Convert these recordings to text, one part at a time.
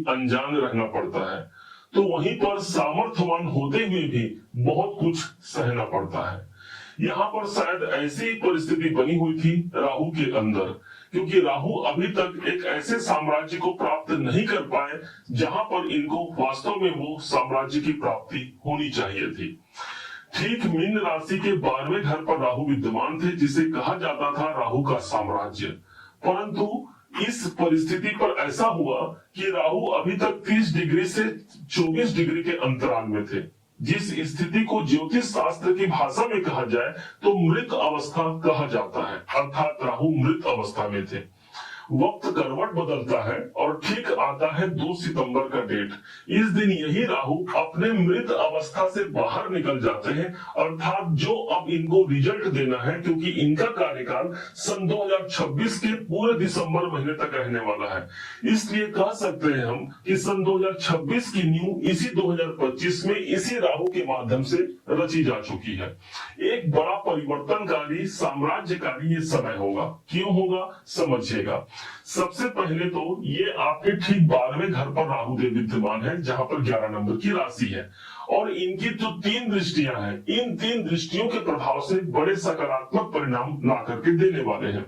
अनजान रहना पड़ता है, तो वहीं पर सामर्थ्यवान होते हुए भी बहुत कुछ सहना पड़ता है। यहाँ पर शायद ऐसी परिस्थिति बनी हुई थी राहु के अंदर, क्योंकि राहु अभी तक एक ऐसे साम्राज्य को प्राप्त नहीं कर पाए जहां पर इनको वास्तव में वो साम्राज्य की प्राप्ति होनी चाहिए थी। ठीक मीन राशि के 12वें घर पर राहु विद्यमान थे, जिसे कहा जाता था राहु का साम्राज्य। परंतु इस परिस्थिति पर ऐसा हुआ कि राहु अभी तक 30 डिग्री से 24 डिग्री के अंतराल में थे, जिस स्थिति को ज्योतिष शास्त्र की भाषा में कहा जाए तो मृत अवस्था कहा जाता है, अर्थात राहु मृत अवस्था में थे। वक्त करवट बदलता है और ठीक आता है 2 सितंबर का डेट। इस दिन यही राहु अपने मृत अवस्था से बाहर निकल जाते हैं, अर्थात जो अब इनको रिजल्ट देना है, क्योंकि इनका कार्यकाल सन 2026 के पूरे दिसंबर महीने तक रहने वाला है। इसलिए कह सकते हैं हम कि सन 2026 की न्यू इसी 2025 में इसी राहु के माध्यम से रची जा चुकी है। एक बड़ा परिवर्तनकारी साम्राज्यकारी ये समय होगा। क्यों होगा समझिएगा। सबसे पहले तो ये आपके ठीक 12वें घर पर राहु देव विद्यमान है, जहां पर 11 नंबर की राशि है, और इनकी जो 3 दृष्टियां हैं, इन 3 दृष्टियों के प्रभाव से बड़े सकारात्मक परिणाम ला करके देने वाले हैं।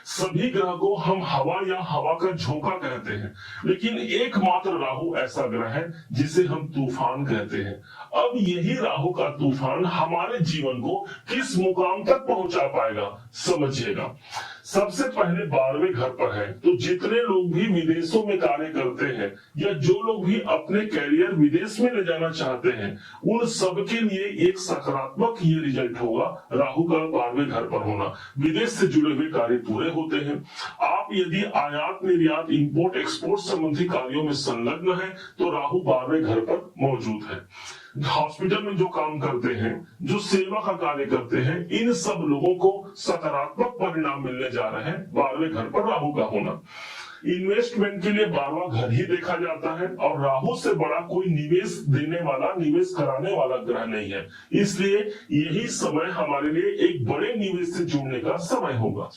सभी ग्रह को हम हवा या हवा का झोंका कहते हैं, लेकिन एकमात्र राहु ऐसा ग्रह है जिसे हम तूफान कहते हैं। अब यही राहु का तूफान हमारे जीवन को किस मुकाम तक पहुंचा पाएगा समझिएगा। सबसे पहले 12वें घर पर है, तो जितने लोग भी विदेशों में कार्य करते हैं या जो लोग भी अपने कैरियर विदेश में ले जाना चाहते हैं, उन सबके लिए एक सकारात्मक ये रिजल्ट होगा राहु का 12वें घर पर होना। विदेश से जुड़े हुए कार्य पूरे होते हैं। आप यदि आयात निर्यात इंपोर्ट एक्सपोर्ट संबंधी कार्यों में संलग्न है तो राहु 12वें घर पर मौजूद है। हॉस्पिटल में जो काम करते हैं, जो सेवा का कार्य करते हैं, इन सब लोगों को सकारात्मक परिणाम मिलने जा रहे हैं 12वें घर पर राहु का होना। इन्वेस्टमेंट के लिए 12वां घर ही देखा जाता है, और राहु से बड़ा कोई निवेश देने वाला, निवेश कराने वाला ग्रह नहीं है। इसलिए यही समय हमारे लिए एक बड़े निवेश से जुड़ने का समय होगा।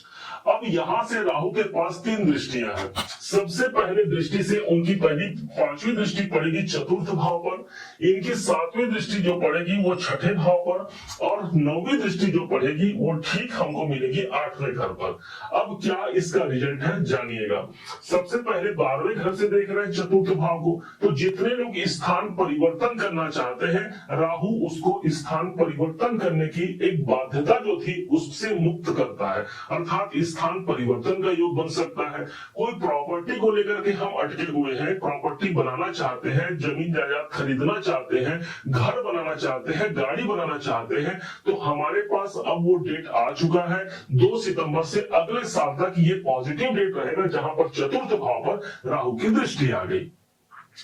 अब यहां से राहु के पास 3 दृष्टियां हैं। सबसे पहले दृष्टि से उनकी पहली 5वीं दृष्टि पड़ेगी चतुर्थ भाव पर, इनकी 7वीं दृष्टि जो पड़ेगी वो 6ठे भाव पर, और 9वीं दृष्टि जो पड़ेगी वो ठीक हमको मिलेगी 8वें घर पर। अब क्या इसका रिजल्ट है जानिएगा। सबसे पहले 12वें घर से देख रहे हैं चतुर्थ भाव को, तो जितने लोग स्थान परिवर्तन करना चाहते हैं, राहु उसको स्थान परिवर्तन करने की एक बाध्यता जो थी उससे मुक्त करता है, अर्थात स्थान परिवर्तन का योग बन सकता है। कोई प्रॉपर्टी को लेकर के हम अटके हुए हैं, प्रॉपर्टी बनाना चाहते हैं, जमीन जायदाद खरीदना चाहते हैं, घर बनाना चाहते हैं, गाड़ी बनाना चाहते हैं, तो हमारे पास अब वो डेट आ चुका है। 2 सितंबर से अगले साल तक ये पॉजिटिव डेट रहेगा, जहां पर चतुर्थ भाव पर राहु की दृष्टि आ गई।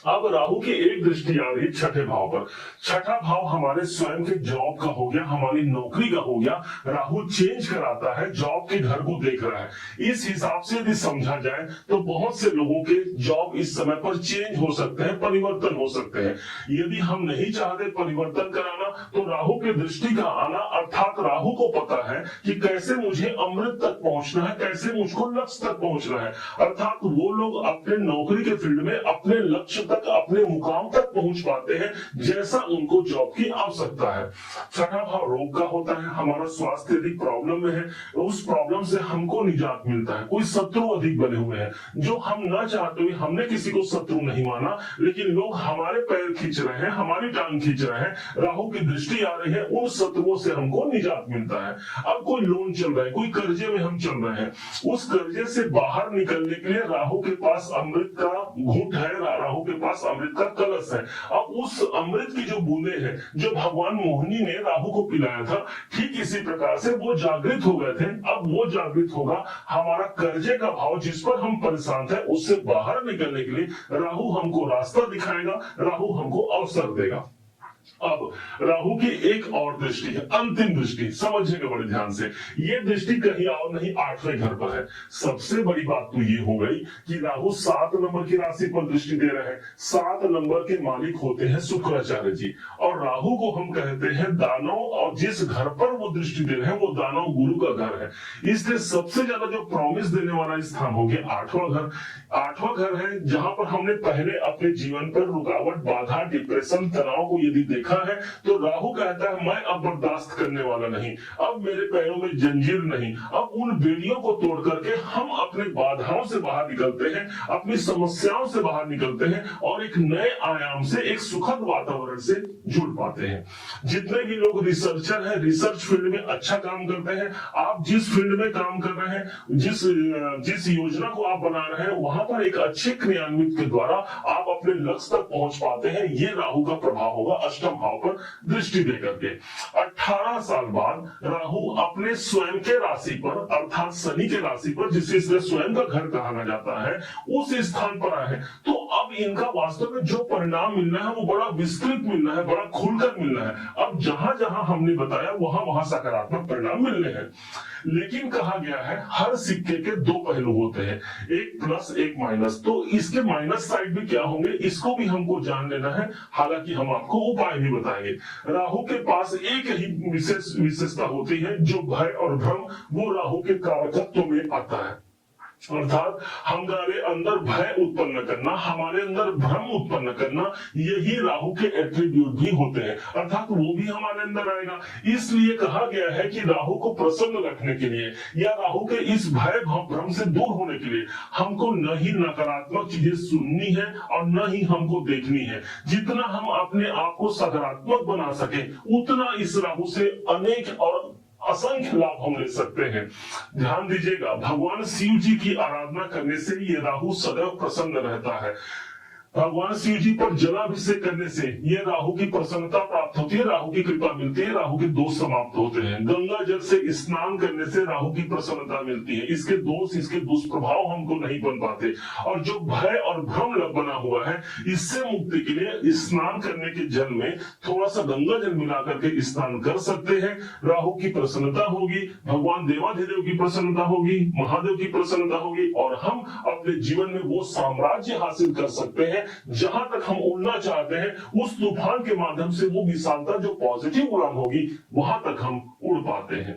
अब राहु की एक दृष्टि आ रही 6ठे भाव पर। 6ठा भाव हमारे स्वयं के जॉब का हो गया, हमारी नौकरी का हो गया। राहु चेंज कराता है, जॉब के घर को देख रहा है। इस हिसाब से यदि समझा जाए तो बहुत से लोगों के जॉब इस समय पर चेंज हो सकते हैं, परिवर्तन हो सकते हैं। यदि हम नहीं चाहते परिवर्तन कराना, तो राहु की दृष्टि का आना, अर्थात राहु को पता है कि कैसे मुझे अमृत तक पहुंचना है, कैसे मुझको लक्ष्य तक पहुंचना है, अर्थात वो लोग अपने नौकरी के फील्ड में अपने लक्ष्य तक, अपने मुकाम तक पहुंच पाते हैं जैसा उनको जॉब की आवश्यकता है। 6ठा भाव रोग का होता है। हमारा स्वास्थ्य यदि प्रॉब्लम में है, उस प्रॉब्लम से हमको निजात मिलता है। कोई शत्रु अधिक बने हुए हैं, जो हम ना चाहते हुए, हमने किसी को शत्रु नहीं माना, लेकिन लोग हमारे पैर खींच रहे हैं, हमारी टांग खींच रहे हैं, राहु की दृष्टि आ रही है, उन शत्रुओं से हमको निजात मिलता है। अब कोई लोन चल रहा है, कोई कर्जे में हम चल रहे हैं, उस कर्जे से बाहर निकलने के लिए राहु के पास अमृत का घूंट है, राहु के पास अमृत का कलश है। अब उस अमृत की जो बूंदे हैं, जो भगवान मोहिनी ने राहु को पिलाया था, ठीक इसी प्रकार से वो जागृत हो गए थे। अब वो जागृत होगा। हमारा कर्जे का भाव जिस पर हम परेशान थे, उससे बाहर निकलने के लिए राहु हमको रास्ता दिखाएगा, राहु हमको अवसर देगा। अब राहु की एक और दृष्टि है, अंतिम दृष्टि, समझिएगा बड़े ध्यान से। ये दृष्टि कहीं और नहीं, 8वें घर पर है। सबसे बड़ी बात तो ये हो गई कि राहु 7 नंबर की राशि पर दृष्टि दे रहे हैं। 7 नंबर के मालिक होते हैं शुक्राचार्य जी, और राहु को हम कहते हैं दानव, और जिस घर पर वो दृष्टि दे रहे हैं वो दानव गुरु का घर है। इसलिए सबसे ज्यादा जो प्रॉमिस देने वाला स्थान हो गया 8वां घर। 8वां घर है जहां पर हमने पहले अपने जीवन पर रुकावट, बाधा, डिप्रेशन, तनाव को यदि देखा है, तो राहु कहता है मैं अब बर्दाश्त करने वाला नहीं, अब मेरे पैरों में जंजीर नहीं, अब उन बेड़ियों को तोड़ करके हम अपने बाधाओं से बाहर निकलते हैं, अपनी समस्याओं से बाहर निकलते हैं और एक नए आयाम से, एक सुखद वातावरण से जुड़ पाते हैं। जितने भी लोग रिसर्चर हैं, रिसर्च फील्ड में अच्छा काम करते हैं, आप जिस फील्ड में काम कर रहे हैं, जिस योजना को आप बना रहे हैं, वहां पर एक अच्छे क्रियान्वित के द्वारा आप अपने लक्ष्य तक पहुंच पाते हैं। ये राहु का प्रभाव होगा अष्टम भाव पर दृष्टि देकर के। 18 साल बाद राहु अपने स्वयं के राशि पर, अर्थात शनि के राशि पर, जिसे स्वयं का घर कहा जाता है, उस स्थान पर आए हैं। तो अब इनका वास्तव में जो परिणाम मिलना है वो बड़ा विस्तृत मिलना है, बड़ा खुलकर मिलना है। अब जहां जहां हमने बताया वहां वहां सकारात्मक परिणाम मिलने हैं। लेकिन कहा गया है हर सिक्के के 2 पहलू होते हैं, एक प्लस एक माइनस। तो इसके माइनस साइड भी क्या होंगे, इसको भी हमको जान लेना है। हालांकि हम आपको उपाय भी बताएंगे। राहु के पास एक ही विशेषता होती है, जो भय और भ्रम, वो राहु के कारकत्व में आता है। अर्थात हमारे अंदर भय उत्पन्न करना, हमारे अंदर भ्रम उत्पन्न करना, यही राहु के एट्रीब्यूट भी होते हैं, अर्थात वो भी हमारे अंदर आएगा। इसलिए कहा गया है कि राहु को प्रसन्न रखने के लिए या राहु के इस भय भ्रम से दूर होने के लिए हमको न ही नकारात्मक चीजें सुननी है और न ही हमको देखनी है। जितना हम अपने आप को सकारात्मक बना सके, उतना इस राहु से अनेक और असंख्य लाभ हम ले सकते हैं। ध्यान दीजिएगा, भगवान शिव जी की आराधना करने से ये राहु सदैव प्रसन्न रहता है। भगवान शिव जी पर जलाभिषेक करने से ये राहु की प्रसन्नता प्राप्त होती है, राहु की कृपा मिलती है, राहु के दोष समाप्त होते हैं। गंगा जल से स्नान करने से राहु की प्रसन्नता मिलती है, इसके दोष, इसके दुष्प्रभाव हमको नहीं बन पाते। और जो भय और भ्रम बना हुआ है, इससे मुक्ति के लिए स्नान करने के जल में थोड़ा सा गंगा जल मिला करके स्नान कर सकते हैं। राहु की प्रसन्नता होगी, भगवान देवाधिदेव की प्रसन्नता होगी, महादेव की प्रसन्नता होगी, और हम अपने जीवन में वो साम्राज्य हासिल कर सकते हैं जहां तक हम उड़ना चाहते हैं। उस तूफान के माध्यम से वो विशालता जो पॉजिटिव उड़ान होगी, वहां तक हम उड़ पाते हैं।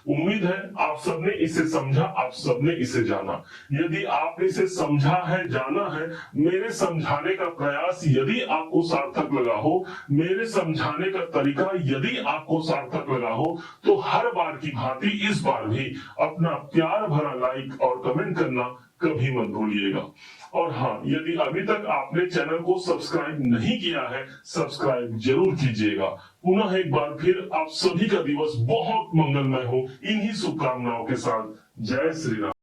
उम्मीद है आप सबने इसे समझा, आप सबने इसे जाना। यदि आपने इसे समझा है, जाना है, मेरे समझाने का प्रयास यदि आपको सार्थक लगा हो, मेरे समझाने का तरीका यदि आपको सार्थक लगा हो, तो हर बार की भांति इस बार भी अपना प्यार भरा लाइक और कमेंट करना कभी मत भूलिएगा। और हाँ, यदि अभी तक आपने चैनल को सब्सक्राइब नहीं किया है, सब्सक्राइब जरूर कीजिएगा। पुनः एक बार फिर आप सभी का दिवस बहुत मंगलमय हो, इन्हीं शुभकामनाओं के साथ। जय श्री राम।